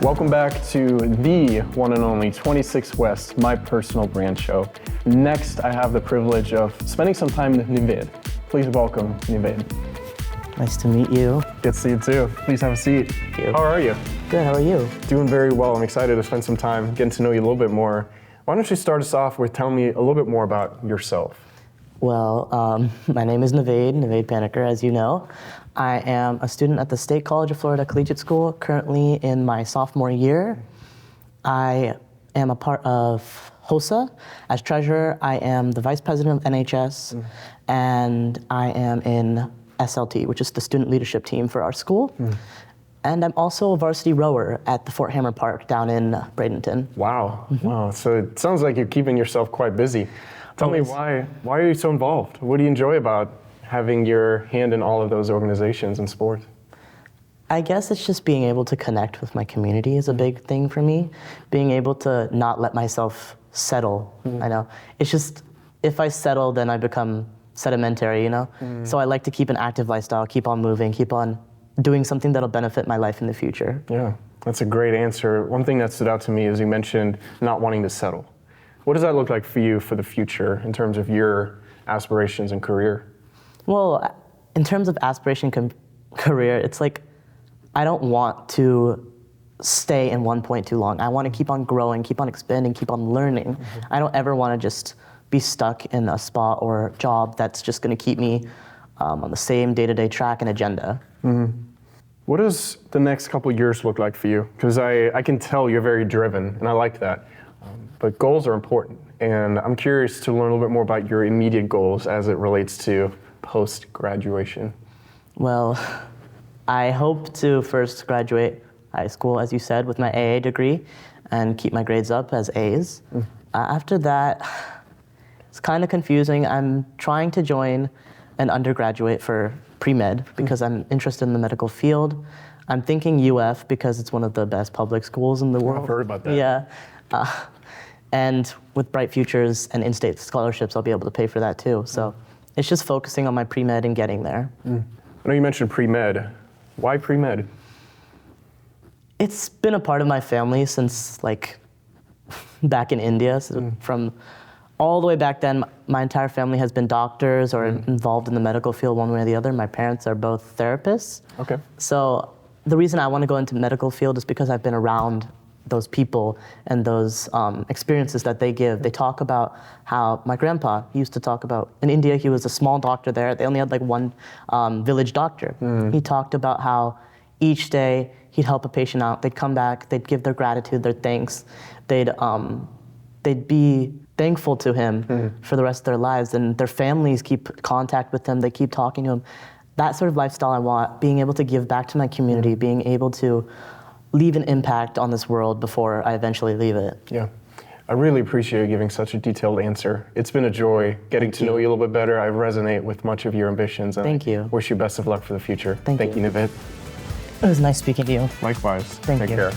Welcome back to the one and only 26 West, my personal brand show. Next, I have the privilege of spending some time with Nivedh. Please welcome Nivedh. Nice to meet you. Good to see you too. Please have a seat. Thank you. How are you? Good, how are you? Doing very well. I'm excited to spend some time getting to know you a little bit more. Why don't you start us off with telling me a little bit more about yourself? Well, my name is Nivedh Paniker, as you know. I am a student at the State College of Florida Collegiate School, currently in my sophomore year. I am a part of HOSA. As treasurer, I am the vice president of NHS, and I am in SLT, which is the student leadership team for our school. And I'm also a varsity rower at the Fort Hammer Park down in Bradenton. Wow. Wow. So it sounds like you're keeping yourself quite busy. Tell me why are you so involved? What do you enjoy about having your hand in all of those organizations and sports? I guess it's just being able to connect with my community is a big thing for me. Being able to not let myself settle. I know. It's just, if I settle, then I become sedimentary, you know? So I like to keep an active lifestyle, keep on moving, keep on doing something that'll benefit my life in the future. Yeah, that's a great answer. One thing that stood out to me is you mentioned not wanting to settle. What does that look like for you for the future in terms of your aspirations and career? Well, in terms of aspiration career, it's like I don't want to stay in one point too long. I want to keep on growing, keep on expanding, keep on learning. I don't ever want to just be stuck in a spot or job that's just going to keep me on the same day-to-day track and agenda. What does the next couple of years look like for you? Because I can tell you're very driven, and I like that. But goals are important, and I'm curious to learn a little bit more about your immediate goals as it relates to post-graduation. Well, I hope to first graduate high school, as you said, with my AA degree and keep my grades up as A's. After that, it's kind of confusing. I'm trying to join an undergraduate for pre-med because I'm interested in the medical field. I'm thinking UF because it's one of the best public schools in the world. I've heard about that. Yeah. And with bright futures and in-state scholarships, I'll be able to pay for that too. So it's just focusing on my pre-med and getting there. I know you mentioned pre-med. Why pre-med? It's been a part of my family since like back in India. So from all the way back then, my entire family has been doctors or involved in the medical field one way or the other. My parents are both therapists. Okay. So the reason I want to go into medical field is because I've been around those people and those experiences that they give. They talk about how my grandpa used to talk about, in India, he was a small doctor there. They only had like one village doctor. He talked about how each day he'd help a patient out. They'd come back, they'd give their gratitude, their thanks. They'd be thankful to him for the rest of their lives, and their families keep contact with him. They keep talking to him. That sort of lifestyle I want, being able to give back to my community, being able to leave an impact on this world before I eventually leave it. Yeah, I really appreciate you giving such a detailed answer. It's been a joy getting to know you a little bit better. I resonate with much of your ambitions. And Thank you. Wish you best of luck for the future. Thank you, Nivedh. It was nice speaking to you. Likewise. Thank you. Take care.